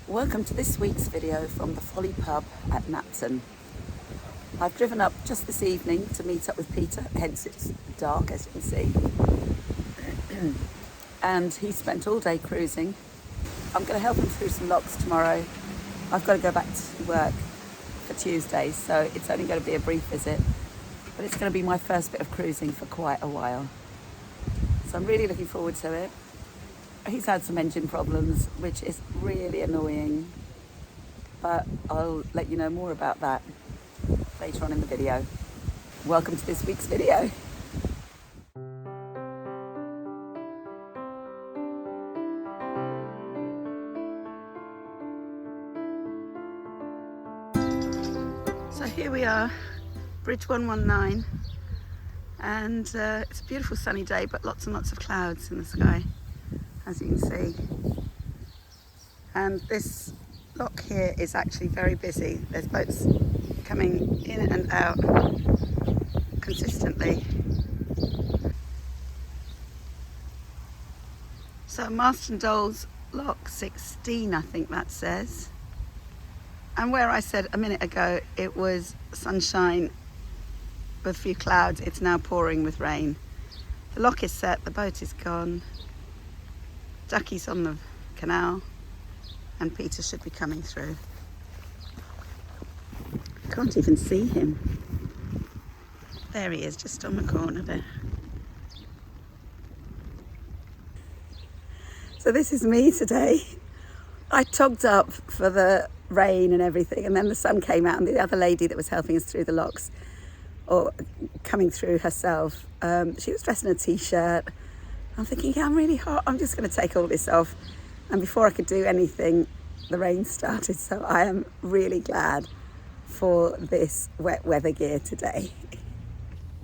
Welcome to this week's video from the Folly Pub at Napton. I've driven up just this evening to meet up with Peter, hence it's dark as you can see. And he spent all day cruising. I'm going to help him through some locks tomorrow. I've got to go back to work for Tuesday, so it's only going to be a brief visit. But it's going to be my first bit of cruising for quite a while. So I'm really looking forward to it. He's had some engine problems, which is really annoying, but I'll let you know more about that later on in the video. Welcome to this week's video. So here we are, Bridge 119, and it's a beautiful sunny day, but lots and lots of clouds in the sky, as you can see. And this lock here is actually very busy. There's boats coming in and out consistently. So Marston Dole's lock 16, I think that says. And where I said a minute ago it was sunshine with a few clouds, it's now pouring with rain. The lock is set, the boat is gone. Ducky's on the canal and Peter should be coming through. Can't even see him. There he is, just on the corner there. So this is me today. I togged up for the rain and everything, and then the sun came out and the other lady that was helping us through the locks, or coming through herself, she was dressed in a t-shirt. I'm thinking, yeah, I'm really hot, I'm just going to take all this off. And before I could do anything, the rain started. So I am really glad for this wet weather gear today.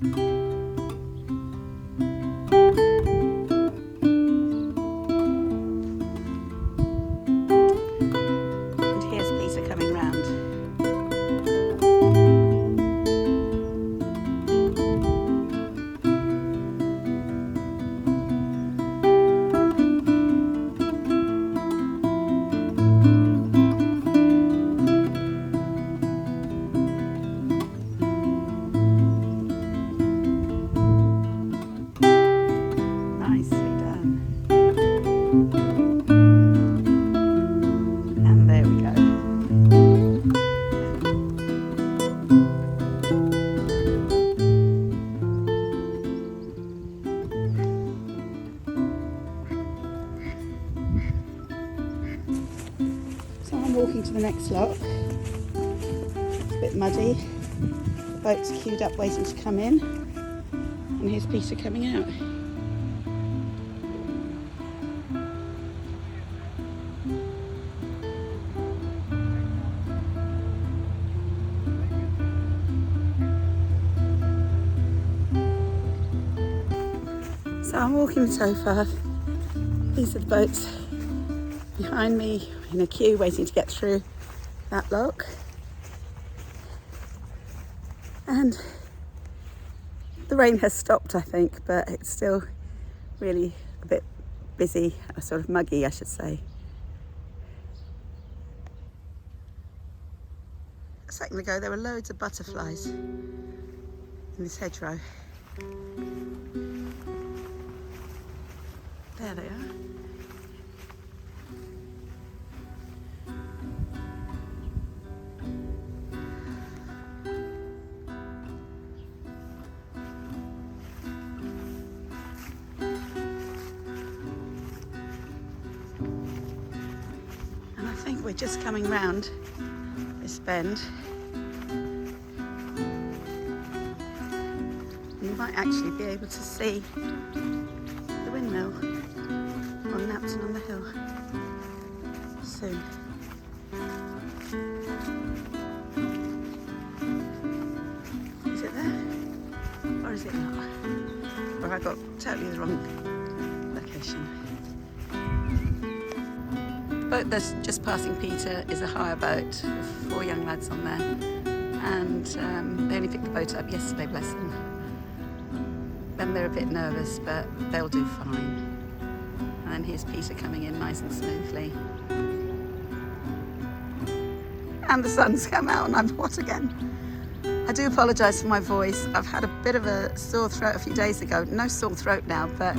And here's Peter coming round. Walking to the next lock. It's a bit muddy. The boat's queued up waiting to come in. And here's Peter coming out. So I'm walking the towpath. These are the boats behind me in a queue waiting to get through that lock. And the rain has stopped, I think, but it's still really a bit busy, sort of muggy, I should say. A second ago there were loads of butterflies in this hedgerow. There they are. And I think we're just coming round this bend. And you might actually be able to see the windmill on Napton on the hill soon. Is it there? Or is it not? Or I got totally the wrong location. The boat that's just passing Peter is a hire boat with 4 young lads on there. And they only picked the boat up yesterday, bless them. And they're a bit nervous, but they'll do fine. And then here's Peter coming in nice and smoothly. and the sun's come out and I'm hot again. I do apologise for my voice. I've had a bit of a sore throat a few days ago. No sore throat now, but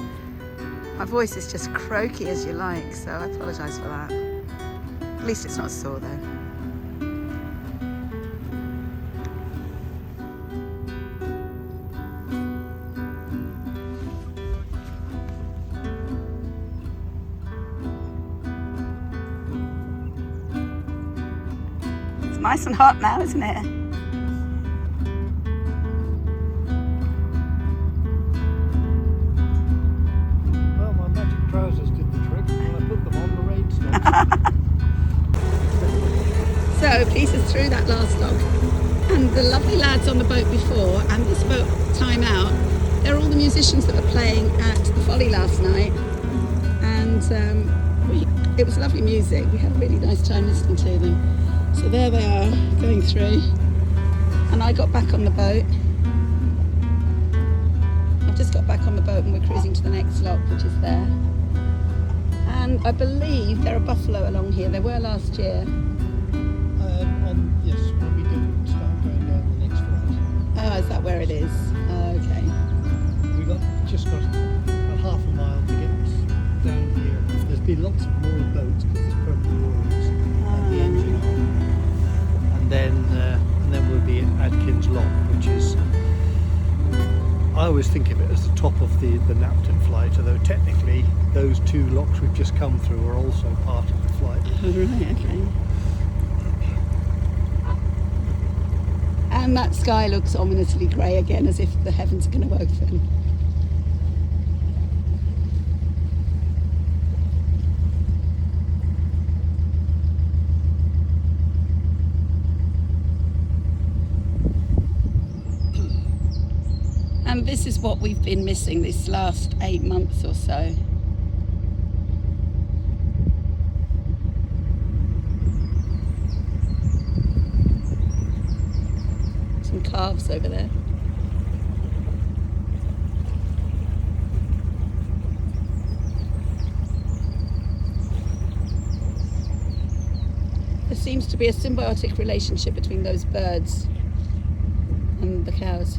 my voice is just croaky as you like, so I apologise for that. At least it's not sore though. It's nice and hot now, isn't it? Well, my magic trousers did the trick. When I put them on, the rain stopped. So Peter's through that last log, and the lovely lads on the boat before and this boat time out, they're all the musicians that were playing at the Folly last night, and it was lovely music. We had a really nice time listening to them. So there they are going through, and I got back on the boat. I've just got back on the boat and we're cruising to the next lock, which is there. And I believe there are buffalo along here. There were last year. Yes, when we do start going down the next flight. Oh, is that where it is? Okay. We just got about half a mile to get down here. There's been lots of more boats because there's purple moorings and the engine on. And then we'll be at Adkins Lock, which is, I always think of it as the top of the Napton flight, although technically those two locks we've just come through are also part of the flight. Oh, right, okay. And that sky looks ominously grey again, as if the heavens are going to open. And this is what we've been missing this last 8 months or so. Some calves over there. There seems to be a symbiotic relationship between those birds and the cows.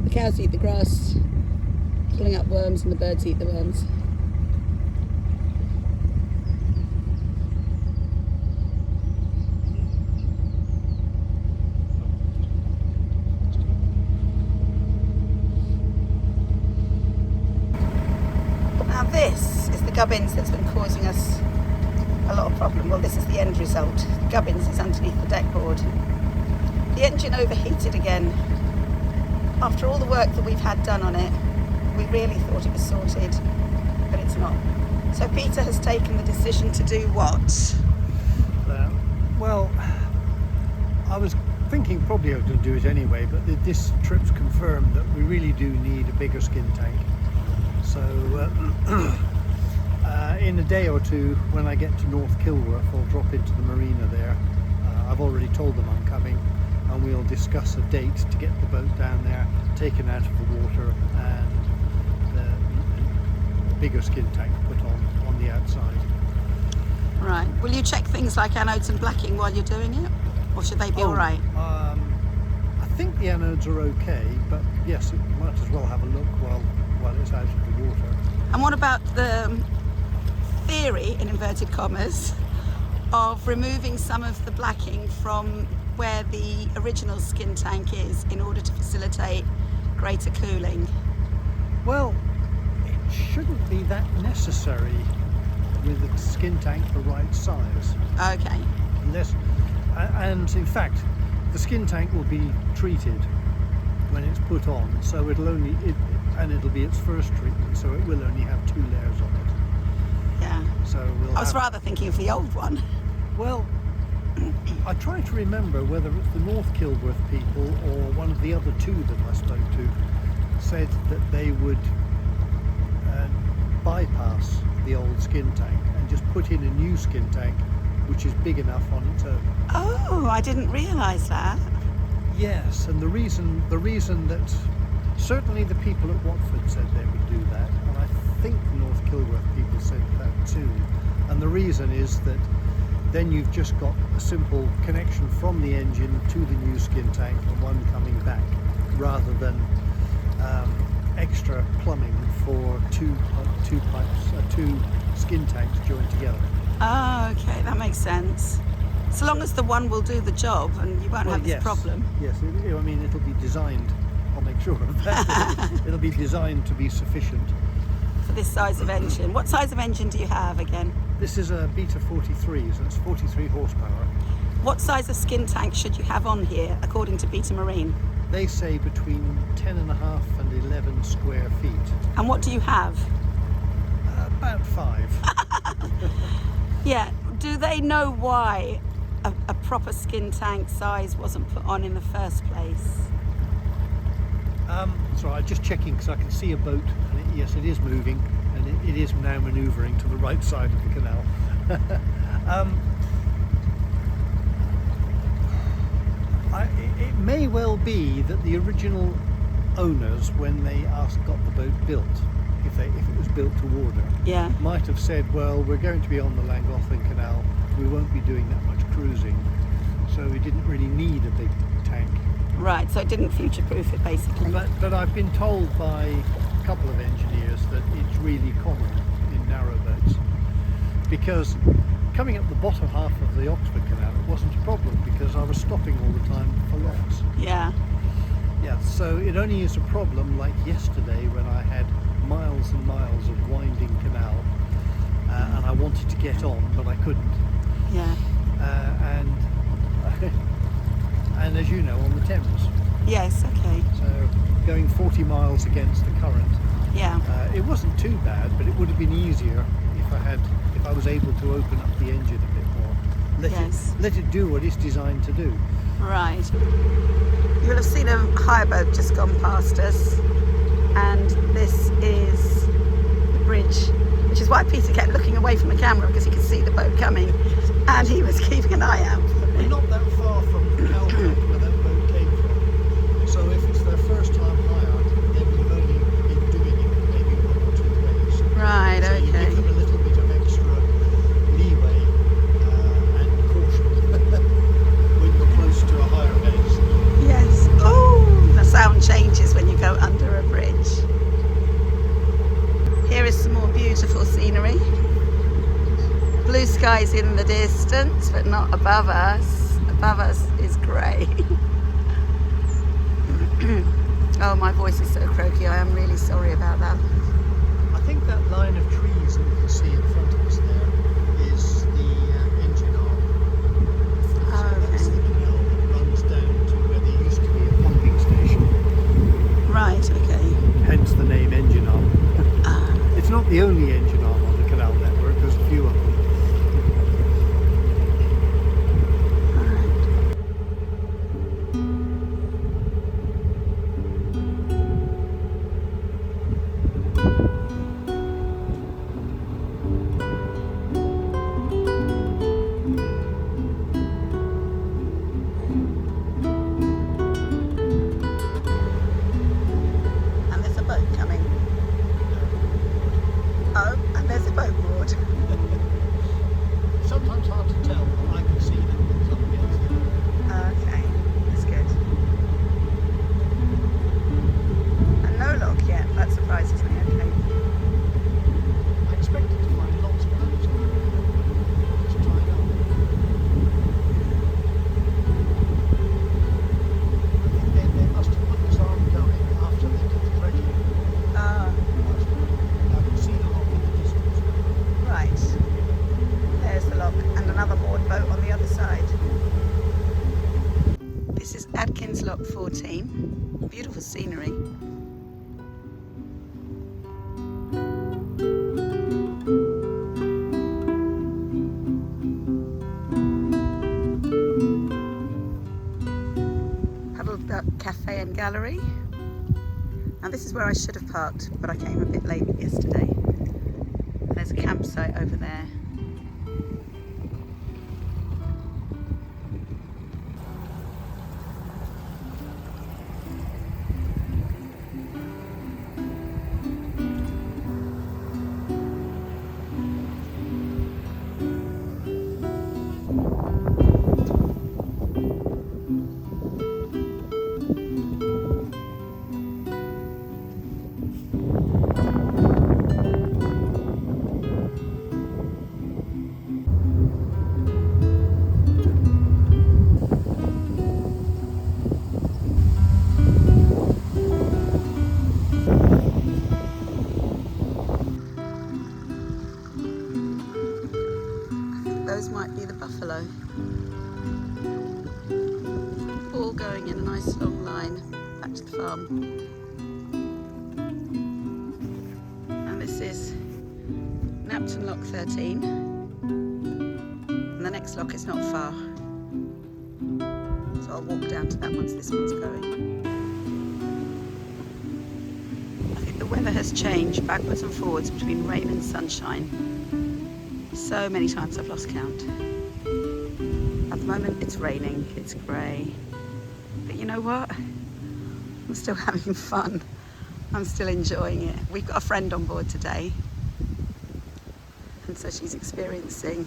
The cows eat the grass, pulling up worms, and the birds eat the worms. Now this is the gubbins that's been causing us a lot of problem. Well, this is the end result. The gubbins is underneath the deck board. The engine overheated again. After all the work that we've had done on it, we really thought it was sorted, but it's not. So Peter has taken the decision to do what? Well, I was thinking probably I was going to do it anyway, but this trip's confirmed that we really do need a bigger skin tank. So in a day or two, when I get to North Kilworth, I'll drop into the marina there. I've already told them I'm coming, and we'll discuss a date to get the boat down there, taken out of the water, and a bigger skin tank put on the outside. Right. Will you check things like anodes and blacking while you're doing it? Or should they be all right? I think the anodes are okay, but yes, it might as well have a look while it's out of the water. And what about the theory, in inverted commas, of removing some of the blacking from where the original skin tank is in order to facilitate greater cooling? Well, it shouldn't be that necessary with the skin tank the right size. Okay. And in fact, the skin tank will be treated when it's put on, so it'll be its first treatment, so it will only have 2 layers on it. Yeah. So I was rather thinking of the old one. Well, I try to remember whether it's the North Kilworth people or one of the other 2 that I spoke to said that they would bypass the old skin tank and just put in a new skin tank which is big enough on its own. Oh, I didn't realise that. Yes, and the reason that certainly the people at Watford said they would do that, and I think the North Kilworth people said that too. And the reason is that then you've just got a simple connection from the engine to the new skin tank and one coming back, rather than extra plumbing for two skin tanks joined together. Oh, okay, that makes sense. So long as the one will do the job and you won't have this problem. Yes, I mean, it'll be designed, I'll make sure of that. It'll be designed to be sufficient. For this size of engine. What size of engine do you have again? This is a Beta 43, so it's 43 horsepower. What size of skin tank should you have on here, according to Beta Marine? They say between 10.5 and 11 square feet. And what do you have? About 5. Yeah, do they know why a proper skin tank size wasn't put on in the first place? So I'm just checking because I can see a boat, and yes, it is moving, and it is now manoeuvring to the right side of the canal. It may well be that the original owners, when they got the boat built, if it was built to order, Yeah. might have said, well, we're going to be on the Llangollen Canal, we won't be doing that much cruising, so we didn't really need a big tank. Right, so it didn't future-proof it, basically. But I've been told by a couple of engineers that it's really common in narrow boats, because coming up the bottom half of the Oxford Canal, it wasn't a problem because I was stopping all the time for locks. Yeah. Yeah, so it only is a problem like yesterday when I had miles and miles of winding canal and I wanted to get on, but I couldn't. Yeah. And as you know, on the Thames. Yes, okay. So going 40 miles against the current. Yeah. It wasn't too bad, but it would have been easier if I was able to open up the engine a bit more. Let it do what it's designed to do. Right. You'll have seen a hire boat just gone past us, and this is the bridge, which is why Peter kept looking away from the camera, because he could see the boat coming, and he was keeping an eye out for We're it. not that far from Calcutta where that boat came from. So if it's their first time hire, then we've only been doing it maybe 1 or 2 days. Right, So you give them a little bit of extra leeway and caution when you're close to a higher base. Yes. Oh, the sound changes when you go under a bridge. Here is some more beautiful scenery. Blue skies in the distance, but not above us. Above us is grey. Oh, my voice is so croaky. I am really sorry about that. I think that line of trees that you can see in front of us there is the engine arm. Oh, That's the okay. canal that runs down to where there used to be a pumping station. Right, okay. Hence the name engine arm. Ah. It's not the only engine arm on the canal network, there's a few of them. And there's a boat coming. Oh, and there's a boat moored. Sometimes hard to tell, but I can see that one's up against it. Okay, that's good. And no lock yet, that surprises me, okay. I expected to find lots of boats on it. Just tied up. I think they must have put this arm going after they did the dredging. Ah, I can see the lock in the distance. right. There's the lock and another moored boat on the other side. This is Adkins Lock 14. Beautiful scenery. Huddled Duck Cafe and Gallery. Now this is where I should have parked, but I came a bit late yesterday. There's a campsite over there. those might be the buffalo. All going in a nice long line back to the farm. And this is Napton Lock 13. And the next lock is not far. So I'll walk down to that once this one's going. I think the weather has changed backwards and forwards between rain and sunshine. So many times I've lost count. At the moment it's raining, it's grey. But you know what? I'm still having fun. I'm still enjoying it. We've got a friend on board today. And so she's experiencing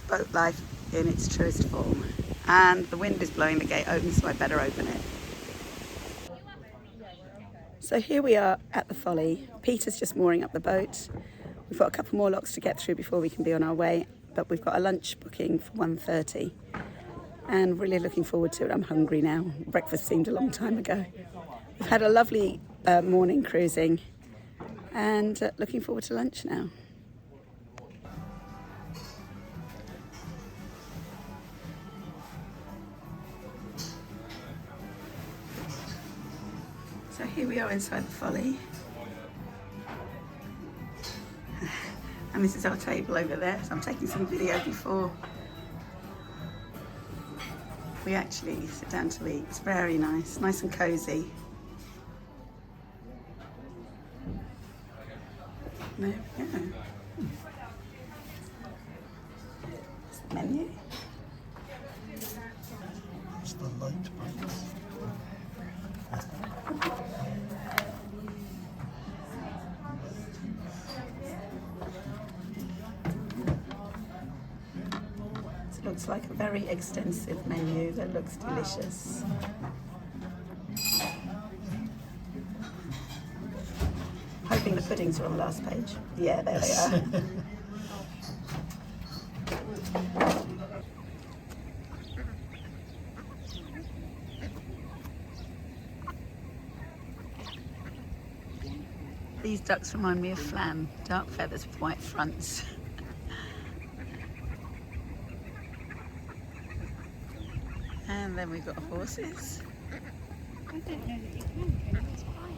boat life in its truest form. And the wind is blowing the gate open, so I better open it. So here we are at the Folly. Peter's just mooring up the boat. We've got a couple more locks to get through before we can be on our way, but we've got a lunch booking for 1:30 and really looking forward to it. I'm hungry now. Breakfast seemed a long time ago. We've had a lovely morning cruising and looking forward to lunch now. So here we are inside the Folly. And this is our table over there, so I'm taking some video before we actually sit down to eat. It's very nice, nice and cosy. There we go. It's the menu. It's the light box. It looks like a very extensive menu that looks delicious. Hoping the puddings are on the last page. Yeah, there they are. These ducks remind me of flan, dark feathers with white fronts. And then we've got horses. I don't know that you can that's fine.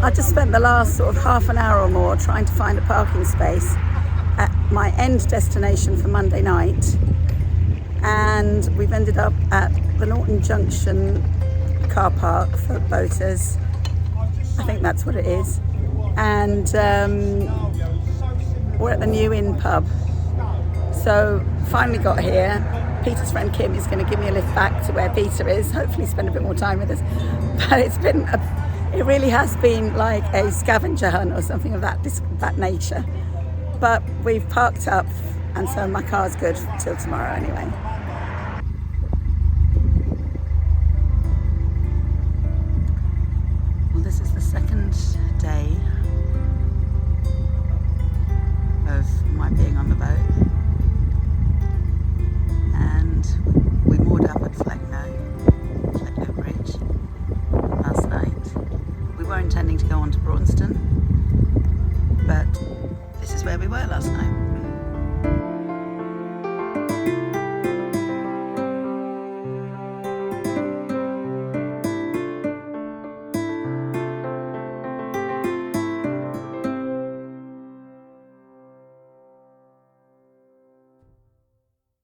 I just spent the last sort of half an hour or more trying to find a parking space at my end destination for Monday night, and we've ended up at the Norton Junction car park for boaters. I think that's what it is. And we're at the New Inn pub. So finally got here. Peter's friend Kim is going to give me a lift back to where Peter is, hopefully spend a bit more time with us. But it really has been like a scavenger hunt or something of that nature. But we've parked up, and so my car's good till tomorrow anyway. Well, this is the second day